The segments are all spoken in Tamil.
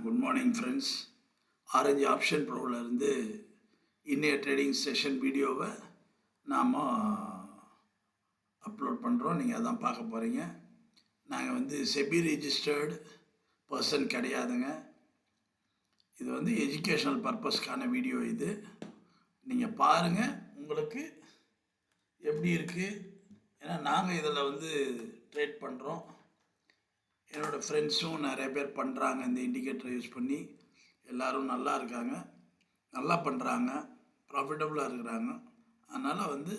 Good morning friends. Orange option ப்ரோவிலேருந்து இன்னைய ட்ரேடிங் செஷன் வீடியோவை நாம் அப்லோட் பண்ணுறோம். நீங்கள் அதான் பார்க்க போகிறீங்க. நாங்கள் வந்து செபி ரிஜிஸ்டர்டு பர்சன் கிடையாதுங்க. இது வந்து எஜுகேஷ்னல் பர்பஸ்க்கான வீடியோ. இது நீங்கள் பாருங்கள், உங்களுக்கு எப்படி இருக்குது. ஏன்னா நாங்கள் இதில் வந்து ட்ரேட் பண்ணுறோம். என்னோடய ஃப்ரெண்ட்ஸும் நிறைய பேர் பண்ணுறாங்க. இந்த இண்டிகேட்டரை யூஸ் பண்ணி எல்லோரும் நல்லா இருக்காங்க, நல்லா பண்ணுறாங்க, ப்ராஃபிட்டபுளாக இருக்கிறாங்க. அதனால் வந்து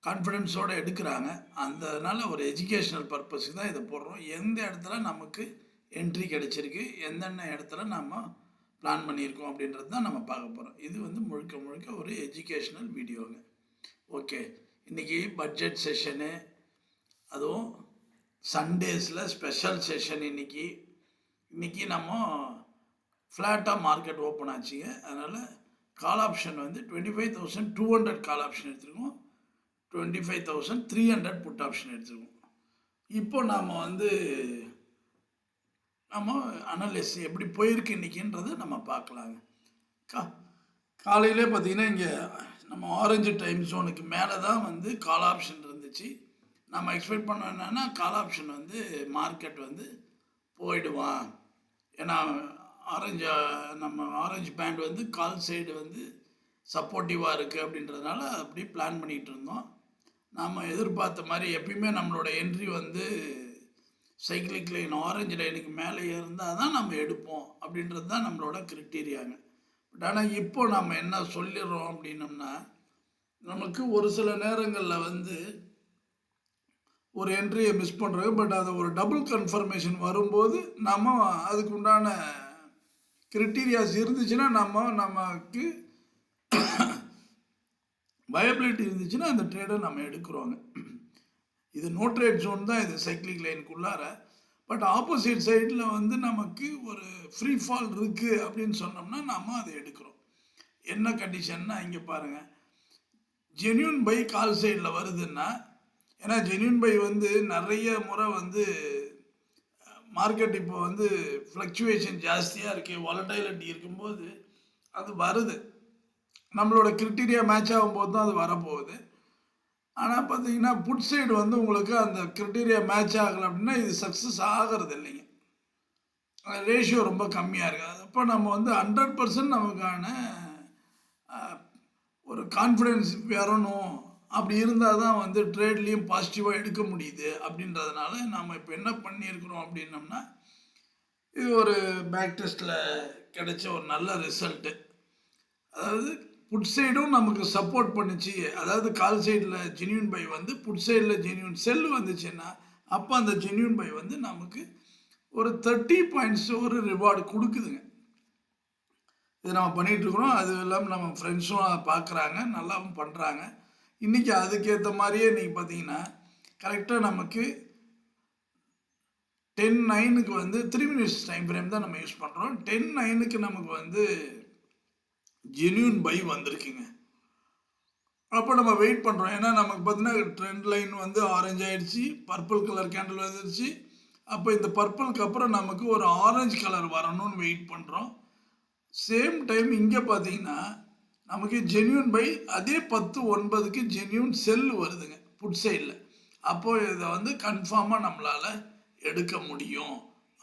கான்ஃபிடென்ஸோடு எடுக்கிறாங்க. அதனால் ஒரு எஜுகேஷ்னல் பர்பஸுக்கு தான் இதை போடுறோம். எந்த இடத்துல நமக்கு என்ட்ரி கிடச்சிருக்கு, எந்தெந்த இடத்துல நம்ம பிளான் பண்ணியிருக்கோம் அப்படின்றது தான் நம்ம பார்க்க போகிறோம். இது வந்து முழுக்க முழுக்க ஒரு எஜுகேஷ்னல் வீடியோங்க. ஓகே, இன்றைக்கி பட்ஜெட் செஷனு, அதுவும் சண்டேஸில் ஸ்பெஷல் செஷன். இன்றைக்கி நம்ம ஃப்ளாட்டாக மார்க்கெட் ஓப்பன் ஆச்சுங்க. அதனால் கால் ஆப்ஷன் வந்து 25,200 கால் ஆப்ஷன் எடுத்துருக்கோம், 25,300 புட் ஆப்ஷன் எடுத்துருக்கோம். இப்போ நாம் வந்து நம்ம அனலிஸ் எப்படி போயிருக்கு இன்றைக்கின்றதை நம்ம பார்க்கலாங்க. காலையிலே பார்த்திங்கன்னா இங்கே நம்ம ஆரஞ்சு டைம் ஜோனுக்கு மேலே தான் வந்து கால் ஆப்ஷன் இருந்துச்சு. நம்ம எக்ஸ்பெக்ட் பண்ணோம் என்னென்னா கால் ஆப்ஷன் வந்து மார்க்கெட் வந்து போயிடுவான். ஏன்னா நம்ம ஆரஞ்சு பேண்ட் வந்து கால் சைடு வந்து சப்போர்ட்டிவாக இருக்குது அப்படின்றதுனால அப்படி பிளான் பண்ணிகிட்டு இருந்தோம். நாம் எதிர்பார்த்த மாதிரி எப்பயுமே நம்மளோட என்ட்ரி வந்து சைக்கிளிக் லைன் ஆரஞ்சு லைனுக்கு மேலே இருந்தால் தான் நம்ம எடுப்போம் அப்படின்றது தான் நம்மளோட கிரிட்டீரியாங்க. பட் ஆனால் இப்போ நம்ம என்ன சொல்லிடுறோம் அப்படின்னோம்னா, நமக்கு ஒரு சில நேரங்களில் வந்து ஒரு என்ட்ரியை மிஸ் பண்ணுறோம். பட் அது ஒரு டபுள் கன்ஃபர்மேஷன் வரும்போது நம்ம அதுக்கு உண்டான கிரிட்டீரியாஸ் இருந்துச்சுன்னா நமக்கு வயபிலிட்டி இருந்துச்சுன்னா அந்த ட்ரேடை நம்ம எடுக்கிறோங்க. இது நோ ட்ரேட் ஜோன் தான், இது சைக்கிளிக் லைனுக்குள்ளார. பட் ஆப்போசிட் சைடில் வந்து நமக்கு ஒரு ஃப்ரீ ஃபால் இருக்குது அப்படின்னு சொன்னோம்னா நம்ம அதை எடுக்கிறோம். என்ன கண்டிஷன்னா இங்கே பாருங்கள், ஜென்யூன் பை கால் சைடில் வருதுன்னா, ஏன்னா ஜென்யூன் பை வந்து நிறைய முறை வந்து மார்க்கெட் இப்போ வந்து ஃப்ளக்சுவேஷன் ஜாஸ்தியாக இருக்குது, வாலடைலிட்டி இருக்கும்போது அது வருது. நம்மளோட கிரிட்டீரியா மேட்ச் ஆகும்போது தான் அது வரப்போகுது. ஆனால் பார்த்தீங்கன்னா புட் சைடு வந்து உங்களுக்கு அந்த கிரிட்டீரியா மேட்ச் ஆகலை அப்படின்னா இது சக்ஸஸ் ஆகிறது இல்லைங்க. ரேஷியோ ரொம்ப கம்மியாக இருக்குது. அப்போ நம்ம வந்து 100% நமக்கான ஒரு கான்ஃபிடென்ஸ் வரணும். அப்படி இருந்தால் தான் வந்து ட்ரேட்லேயும் பாசிட்டிவாக எடுக்க முடியுது. அப்படின்றதுனால நம்ம இப்போ என்ன பண்ணியிருக்கிறோம் அப்படின்னோம்னா, இது ஒரு பேக் டெஸ்ட்டில் கிடைச்ச ஒரு நல்ல ரிசல்ட்டு. அதாவது புட் சைடும் நமக்கு சப்போர்ட் பண்ணிச்சு. அதாவது கால் சைடில் ஜென்யூன் பை வந்து புட் சைடில் ஜென்யூன் செல் வந்துச்சுன்னா அப்போ அந்த ஜென்யூன் பை வந்து நமக்கு ஒரு 30 பாயிண்ட்ஸ் ஒரு ரிவார்டு கொடுக்குதுங்க. இது நம்ம பண்ணிகிட்ருக்குறோம். அது இல்லாமல் நம்ம ஃப்ரெண்ட்ஸும் அதை பார்க்குறாங்க, நல்லாவும் பண்ணுறாங்க. இன்றைக்கி அதுக்கேற்ற மாதிரியே இன்றைக்கி பார்த்தீங்கன்னா கரெக்டாக நமக்கு 10:09 வந்து 3 மினிட்ஸ் டைம் ஃப்ரேம் தான் நம்ம யூஸ் பண்ணுறோம். 10:09 நமக்கு வந்து ஜென்யூன் பை வந்திருக்குங்க. அப்போ நம்ம வெயிட் பண்ணுறோம். ஏன்னா நமக்கு பார்த்தீங்கன்னா ட்ரெண்ட் லைன் வந்து ஆரஞ்சு ஆகிடுச்சு, பர்பிள் கலர் கேண்டில் வந்துருச்சு. அப்போ இந்த பர்பிளுக்கு அப்புறம் நமக்கு ஒரு ஆரஞ்சு கலர் வரணும்னு வெயிட் பண்ணுறோம். சேம் டைம் இங்கே பார்த்தீங்கன்னா நமக்கு ஜென்யூன் பை அதே 10:09 ஜென்யூன் செல் வருதுங்க புட் சைடில். அப்போது இதை வந்து கன்ஃபார்மாக நம்மளால் எடுக்க முடியும்.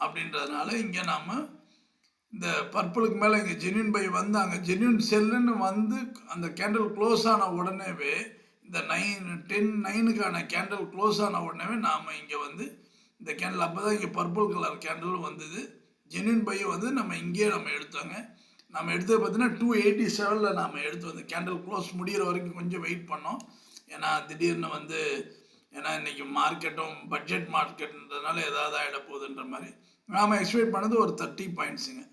அப்படின்றதுனால இங்கே நாம் இந்த பர்பிளுக்கு மேலே இங்கே ஜென்யூன் பை வந்து அங்கே ஜென்யூன் செல்லுன்னு வந்து அந்த கேண்டில் க்ளோஸ் ஆன உடனேவே இந்த 10:09 கேண்டில் க்ளோஸ் ஆன உடனேவே நாம் இங்கே வந்து இந்த கேண்டில் அப்போ தான் இங்கே பர்பிள் கலர் கேண்டில் வந்தது. ஜென்யூன் பை வந்து நம்ம இங்கேயே நம்ம எடுத்தோங்க. நம்ம எடுத்தது பார்த்தீங்கன்னா 287 நாம் எடுத்து வந்து கேண்டில் க்ளோஸ் முடிகிற வரைக்கும் கொஞ்சம் வெயிட் பண்ணோம். ஏன்னா திடீர்னு வந்து ஏன்னா இன்றைக்கி மார்க்கெட்டும் பட்ஜெட் மார்க்கெட்ன்றதுனால ஏதாவது ஆகிட போகுதுன்ற மாதிரி நாம் எக்ஸ்பெக்ட் பண்ணது ஒரு 30 பாயிண்ட்ஸுங்க.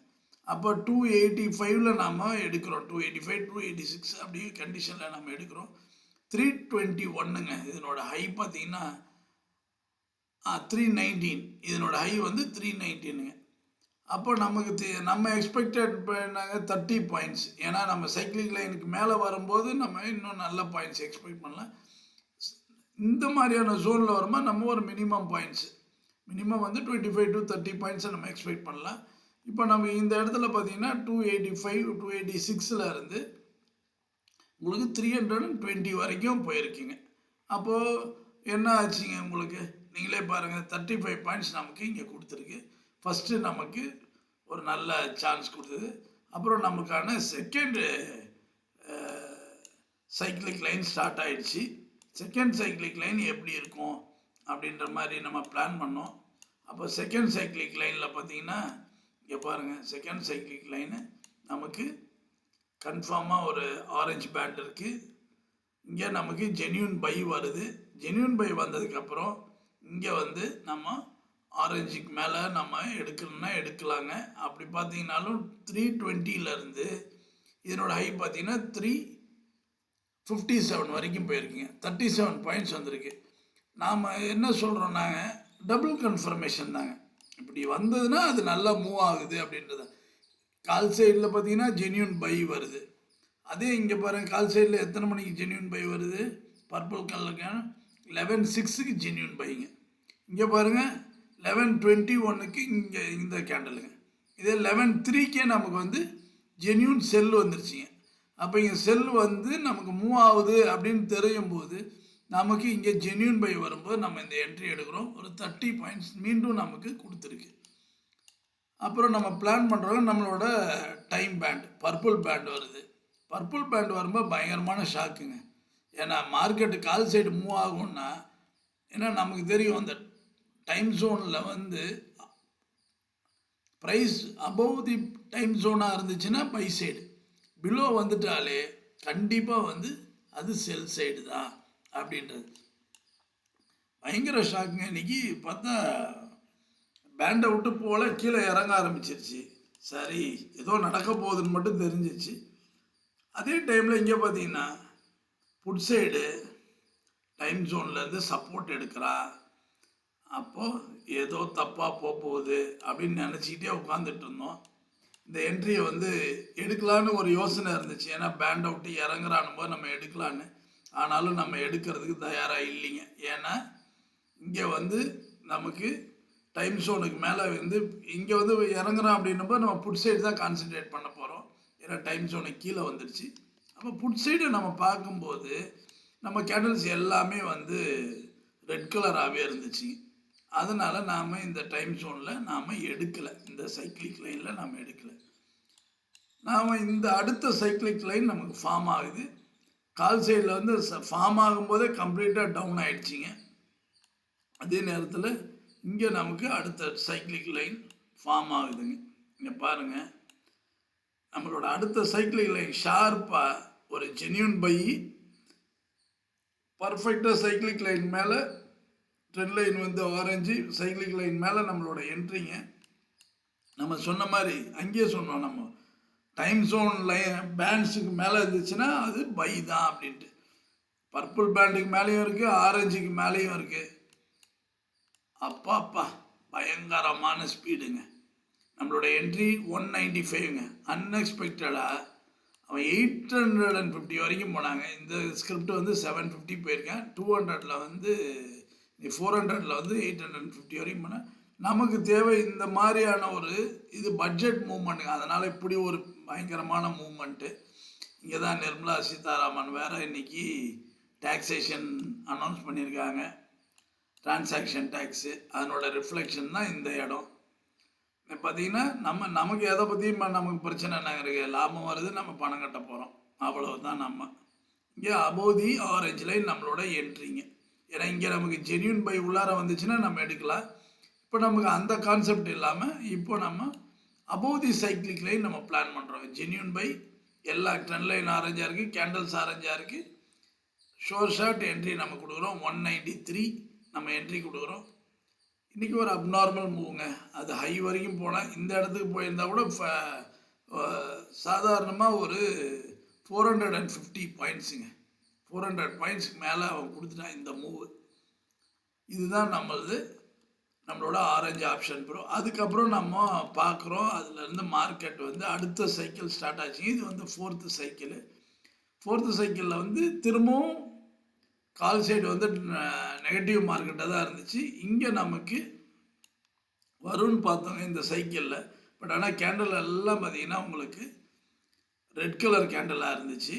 அப்போ 285 நாம் எடுக்கிறோம். 285 286 அப்படி கண்டிஷனில் நம்ம எடுக்கிறோம். 321ங்க இதனோட ஹை பார்த்தீங்கன்னா 319. இதனோட ஹை வந்து 319ங்க. அப்போ நமக்கு நம்ம எக்ஸ்பெக்டட் பண்ணாங்க 30 பாயிண்ட்ஸ். ஏன்னா நம்ம சைக்கிளிக் லைனுக்கு மேலே வரும்போது நம்ம இன்னும் நல்ல பாயிண்ட்ஸ் எக்ஸ்பெக்ட் பண்ணலாம். இந்த மாதிரியான ஜோனில் வரும்போது நம்ம ஒரு மினிமம் பாயிண்ட்ஸ் மினிமம் வந்து 25 to 30 பாயிண்ட்ஸை நம்ம எக்ஸ்பெக்ட் பண்ணலாம். இப்போ நம்ம இந்த இடத்துல பார்த்தீங்கன்னா 285 286 இருந்து உங்களுக்கு 320 வரைக்கும் போயிருக்குங்க. அப்போது என்ன ஆச்சுங்க உங்களுக்கு? நீங்களே பாருங்கள், 35 பாயிண்ட்ஸ் நமக்கு இங்கே கொடுத்துருக்கு. ஃபஸ்ட்டு நமக்கு ஒரு நல்ல சான்ஸ் கொடுத்தது. அப்புறம் நமக்கான செகண்டு சைக்கிளிக் லைன் ஸ்டார்ட் ஆகிடுச்சு. செகண்ட் சைக்கிளிக் லைன் எப்படி இருக்கும் அப்படின்ற மாதிரி நம்ம பிளான் பண்ணோம். அப்போ செகண்ட் சைக்கிளிக் லைனில் பார்த்தீங்கன்னா இங்கே பாருங்கள், செகண்ட் சைக்கிளிக் லைனு நமக்கு கன்ஃபார்மாக ஒரு ஆரஞ்சு பேண்ட் இருக்குது. இங்கே நமக்கு ஜென்யூன் பை வருது. ஜென்யூன் பை வந்ததுக்கப்புறம் இங்கே வந்து நம்ம ஆரஞ்சுக்கு மேலே நம்ம எடுக்கணும்னா எடுக்கலாங்க. அப்படி பார்த்தீங்கன்னாலும் 320 இதனோட ஹை பார்த்தீங்கன்னா 357 வரைக்கும் போயிருக்குங்க. 37 பாயிண்ட்ஸ் வந்திருக்கு. நாம் என்ன சொல்கிறோம்னாங்க, டபுள் கன்ஃபர்மேஷன் தாங்க. இப்படி வந்ததுன்னா அது நல்லா மூவ் ஆகுது அப்படின்றது. கால் சைடில் பார்த்தீங்கன்னா ஜென்யூன் பை வருது. அதே இங்கே பாருங்கள், கால் சைடில் எத்தனை மணிக்கு ஜென்யூன் பை வருது? பர்பிள் கலருக்கு 11:06 ஜென்யூன் பைங்க. இங்கே பாருங்கள் 11:21 இங்கே இந்த கேண்டலுங்க. இதே 11:03 நமக்கு வந்து ஜென்யூன் செல் வந்துருச்சுங்க. அப்போ இங்கே செல் வந்து நமக்கு மூவ் ஆகுது அப்படின்னு தெரியும் போது நமக்கு இங்கே ஜென்யூன் பை வரும்போது நம்ம இந்த என்ட்ரி எடுக்கிறோம். ஒரு 30 பாயிண்ட்ஸ் மீண்டும் நமக்கு கொடுத்துருக்கு. அப்புறம் நம்ம பிளான் பண்ணுறோம், நம்மளோட டைம் பேண்ட் பர்பிள் பேண்ட் வருது. பர்பிள் பேண்ட் வரும்போது பயங்கரமான ஷாக்குங்க. ஏன்னா மார்க்கெட்டு கால் சைடு மூவ் ஆகும்னா, ஏன்னா நமக்கு தெரியும் அந்த டைம் ஜோனில் வந்து ப்ரைஸ் அபவ் தி டைம் ஜோனாக இருந்துச்சுன்னா பை சைடு, பிலோ வந்துட்டாலே கண்டிப்பாக வந்து அது செல் சைடு தான் அப்படின்றது. பயங்கர ஷாக்குங்க. இன்றைக்கி பார்த்தா பேண்டை விட்டு போல கீழே இறங்க ஆரம்பிச்சிருச்சு. சரி, ஏதோ நடக்க போகுதுன்னு மட்டும் தெரிஞ்சிச்சு. அதே டைமில் இங்கே பார்த்தீங்கன்னா புட் சைடு டைம் ஜோன்லேருந்து சப்போர்ட் எடுக்கிறா. அப்போது ஏதோ தப்பாக போகுது அப்படின்னு நினச்சிக்கிட்டே உட்காந்துட்டு இருந்தோம். இந்த என்ட்ரியை வந்து எடுக்கலான்னு ஒரு யோசனை இருந்துச்சு. ஏன்னா பேண்டை விட்டு இறங்குறான்னு போது நம்ம எடுக்கலான்னு. ஆனாலும் நம்ம எடுக்கிறதுக்கு தயாராக இல்லைங்க. ஏன்னா இங்கே வந்து நமக்கு டைம் ஜோனுக்கு மேலே வந்து இங்கே வந்து இறங்குறோம் அப்படின்னப்போ நம்ம புட் சைடு தான் கான்சென்ட்ரேட் பண்ண போகிறோம். ஏன்னா டைம் ஜோனுக்கு கீழே வந்துடுச்சு. அப்போ புட் சைடை நம்ம பார்க்கும்போது நம்ம கேண்டல்ஸ் எல்லாமே வந்து ரெட் கலராகவே இருந்துச்சு. அதனால் நாம் இந்த டைம் ஜோனில் நாம் எடுக்கலை. இந்த சைக்கிளிக் லைனில் நாம் எடுக்கலை. நாம் இந்த அடுத்த சைக்கிளிக் லைன் நமக்கு ஃபார்ம் ஆகுது. கால் சைடில் வந்து ஃபார்ம் ஆகும்போதே கம்ப்ளீட்டாக டவுன் ஆகிடுச்சிங்க. அதே நேரத்தில் இங்கே நமக்கு அடுத்த சைக்கிளிக் லைன் ஃபார்ம் ஆகுதுங்க. இங்கே பாருங்கள், நம்மளோட அடுத்த சைக்கிளிக் லைன் ஷார்ப்பாக ஒரு ஜென்யூன் பை, பர்ஃபெக்டாக சைக்கிளிக் லைன் மேலே ட்ரெண்ட் லைன் வந்து ஆரஞ்சு, சைக்கிளிக் லைன் மேலே நம்மளோட என்ட்ரிங்க. நம்ம சொன்ன மாதிரி அங்கேயே சொன்னோம், நம்ம டைம் ஜோன் லைன் பேண்ட்ஸுக்கு மேலே இருந்துச்சுன்னா அது பை தான் அப்படின்ட்டு. பர்பிள் பேண்டுக்கு மேலேயும் இருக்குது, ஆரஞ்சுக்கு மேலேயும் இருக்குது. அப்பா பயங்கரமான ஸ்பீடுங்க. நம்மளோட என்ட்ரி 195ங்க. அன்எக்ஸ்பெக்டடாக அவன் 850 வரைக்கும் போனாங்க. இந்த ஸ்கிரிப்ட் வந்து 750 போயிருக்கேன். 200 வந்து 400 வந்து 850 வரைக்கும் போனேன். நமக்கு தேவை இந்த மாதிரியான ஒரு இது பட்ஜெட் மூவ்மெண்ட்டுங்க. அதனால் இப்படி ஒரு பயங்கரமான மூவ்மெண்ட்டு. இங்கே தான் நிர்மலா சீதாராமன் வேறு இன்றைக்கி டாக்ஸேஷன் அனௌன்ஸ் பண்ணியிருக்காங்க. டிரான்சாக்ஷன் டேக்ஸு, அதனோட ரிஃப்ளெக்ஷன் தான் இந்த இடம். பார்த்திங்கன்னா நமக்கு எதை பற்றியும் நமக்கு பிரச்சனை என்னங்க இருக்குது? லாபம் வருது, நம்ம பணம் கட்ட போகிறோம், அவ்வளவுதான். நம்ம இங்கே அபோதி ஆரஞ்சு லைன் நம்மளோட என்ட்ரிங்க. ஏன்னா இங்கே நமக்கு ஜென்யூன் பை உள்ளார வந்துச்சுன்னா நம்ம எடுக்கலாம். இப்போ நமக்கு அந்த கான்செப்ட் இல்லாமல் இப்போ நம்ம அபோதி சைக்கிளிக் லைன் நம்ம பிளான் பண்ணுறோம். ஜென்யூன் பை, எல்லா ட்ரெண்ட் லைன் ஆரஞ்சாக இருக்குது, கேண்டல்ஸ் ஆரஞ்சாக இருக்குது. ஷோர் ஷார்ட் என்ட்ரி நம்ம கொடுக்குறோம். 193 நம்ம என்ட்ரி கொடுக்குறோம். இன்றைக்கி ஒரு அப்நார்மல் மூவுங்க. அது ஹை வரைக்கும் போனால் இந்த இடத்துக்கு போயிருந்தால் கூட சாதாரணமாக ஒரு 450 பாயிண்ட்ஸுங்க. 400 பாயிண்ட்ஸுக்கு மேலே அவன் கொடுத்துட்டான் இந்த மூவு. இதுதான் நம்மளோட ஆரஞ்சு ஆப்ஷன் ப்ரோ. அதுக்கப்புறம் நம்ம பார்க்குறோம், அதுலேருந்து மார்க்கெட் வந்து அடுத்த சைக்கிள் ஸ்டார்ட் ஆச்சுங்க. இது வந்து 4th சைக்கிள். 4th சைக்கிளில் வந்து திரும்பவும் கால் சைடு வந்து நெகட்டிவ் மார்க்கெட்டாக தான் இருந்துச்சு. இங்கே நமக்கு வரும்னு பார்த்தோங்க இந்த சைக்கிளில். பட் ஆனால் கேண்டில் எல்லாம் பார்த்தீங்கன்னா உங்களுக்கு ரெட் கலர் கேண்டலாக இருந்துச்சு.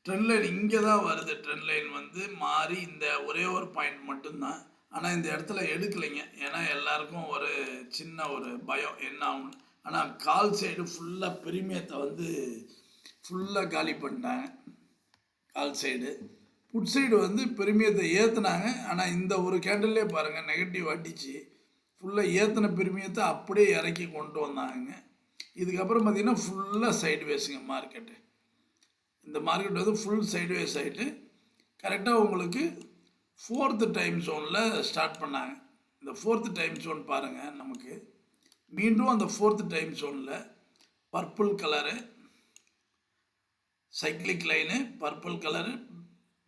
ட்ரெண்ட் லைன் இங்கே தான் வருது. ட்ரெண்ட் லைன் வந்து மாறி இந்த ஒரே ஒரு பாயிண்ட் மட்டும்தான். ஆனால் இந்த இடத்துல எடுக்கலைங்க. ஏன்னா எல்லாருக்கும் ஒரு சின்ன ஒரு பயம் என்ன ஆகும்னு. ஆனால் கால் சைடு ஃபுல்லாக பிரீமியத்தை வந்து ஃபுல்லாக காலி பண்ணிட்டாங்க. கால் சைடு புட் சைடு வந்து பிரீமியத்தை ஏற்றுனாங்க. ஆனால் இந்த ஒரு கேண்டில்லே பாருங்கள் நெகட்டிவ் அடிச்சு ஃபுல்லாக ஏற்றின பிரீமியத்தை அப்படியே இறக்கி கொண்டு வந்தாங்க. இதுக்கப்புறம் பார்த்தீங்கன்னா ஃபுல்லாக சைட்வேஸுங்க மார்க்கெட்டு. இந்த மார்க்கெட் வந்து ஃபுல் சைட்வேஸ் ஆகிட்டு கரெக்டாக உங்களுக்கு 4th டைம் ஜோனில் ஸ்டார்ட் பண்ணாங்க. இந்த 4th டைம் ஜோன் பாருங்கள், நமக்கு மீண்டும் அந்த 4th டைம் ஜோனில் purple colour cyclic line, purple colour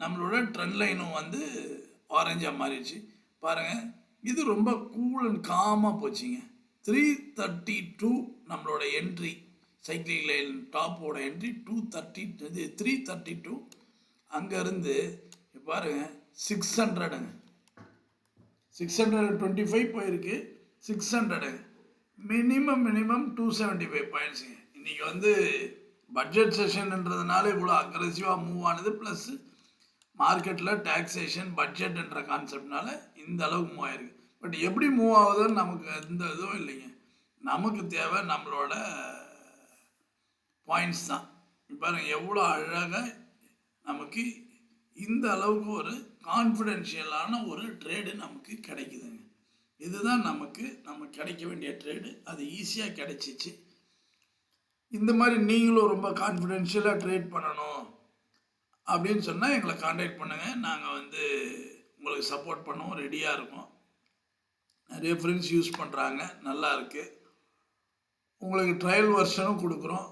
நம்மளோட ட்ரெண்ட் லைனும் வந்து ஆரஞ்சாக மாறிடுச்சு பாருங்கள். இது ரொம்ப கூல் அண்ட் காமாக போச்சுங்க. 332 நம்மளோட என்ட்ரி, சைக்கிளிக் லைன் டாப்போட என்ட்ரி 332. அங்கேருந்து பாருங்கள் 600ங்க, 625 போயிருக்கு. 600 மினிமம் 275 பாயிண்ட்ஸுங்க. இன்றைக்கி வந்து பட்ஜெட் செஷன்ன்றதுனால இவ்வளோ அக்ரெசிவாக மூவ் ஆனது. ப்ளஸ் மார்க்கெட்டில் டாக்ஸேஷன் பட்ஜெட்ன்ற கான்செப்ட்னால இந்த அளவுக்கு மூவ் ஆயிருக்கு. பட் எப்படி மூவ் ஆகுதுன்னு நமக்கு எந்த இதுவும் இல்லைங்க. நமக்கு தேவை நம்மளோட பாயிண்ட்ஸ் தான். பாருங்கள் எவ்வளோ அழகாக நமக்கு இந்த அளவுக்கு ஒரு கான்ஃபிடென்ஷியலான ஒரு ட்ரேடு நமக்கு கிடைக்குதுங்க. இதுதான் நம்ம கிடைக்க வேண்டிய ட்ரேடு. அது ஈஸியாக கிடைச்சிச்சு. இந்த மாதிரி நீங்களும் ரொம்ப கான்ஃபிடென்ஷியலாக ட்ரேட் பண்ணணும் அப்படின்னு சொன்னால் எங்களை காண்டாக்ட் பண்ணுங்கள். நாங்கள் வந்து உங்களுக்கு சப்போர்ட் பண்ணுவோம், ரெடியாக இருக்கோம். நிறைய ஃப்ரெண்ட்ஸ் யூஸ் பண்ணுறாங்க, நல்லா இருக்குது. உங்களுக்கு ட்ரையல் வெர்ஷனும் கொடுக்குறோம்.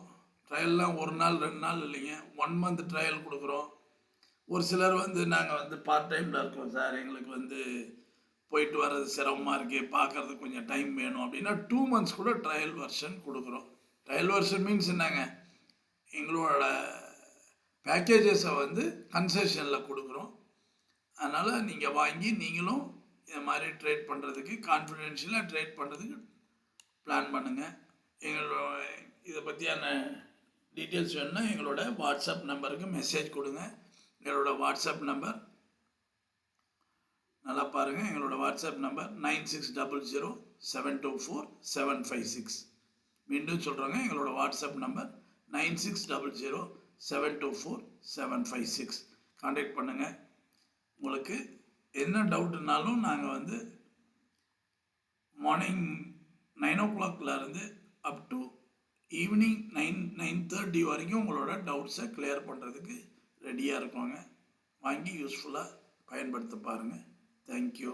ட்ரையல்லாம் 1 நாள் 2 நாள் இல்லைங்க, 1 month ட்ரையல் கொடுக்குறோம். ஒரு சிலர் வந்து நாங்கள் வந்து பார்ட் டைமில் இருக்கோம் சார், எங்களுக்கு வந்து போயிட்டு வர்றது சிரமமாக இருக்குது, பார்க்குறதுக்கு கொஞ்சம் டைம் வேணும் அப்படின்னா 2 months கூட ட்ரையல் வெர்ஷன் கொடுக்குறோம். ட்ரையல் வெர்ஷன் மீன்ஸ் என்னங்க, எங்களோட பேக்கேஜஸை வந்து கன்செஷனில் கொடுக்குறோம். அதனால் நீங்கள் வாங்கி நீங்களும் இந்த மாதிரி ட்ரேட் பண்ணுறதுக்கு, கான்ஃபிடென்ஷியலாக ட்ரேட் பண்ணுறதுக்கு பிளான் பண்ணுங்கள். எங்களோட இதை பற்றியான டீட்டெயில்ஸ் வேணுன்னா எங்களோட வாட்ஸ்அப் நம்பருக்கு மெசேஜ் கொடுங்க. எங்களோட வாட்ஸ்அப் நம்பர் நல்லா பாருங்கள். எங்களோட வாட்ஸ்அப் நம்பர் 9600724756. மீண்டும் சொல்கிறோங்க, எங்களோட வாட்ஸ்அப் நம்பர் 9600724756. கான்டாக்ட் பண்ணுங்கள். உங்களுக்கு என்ன டவுட்டுனாலும் நாங்கள் வந்து மார்னிங் 9 o'clock இருந்து அப் டு ஈவினிங் 9:30 வரைக்கும் உங்களோட டவுட்ஸை கிளியர் பண்ணுறதுக்கு ரெடியாக இருக்கோங்க. வாங்கி யூஸ்ஃபுல்லாக பயன்படுத்த பாருங்கள். தேங்க்யூ.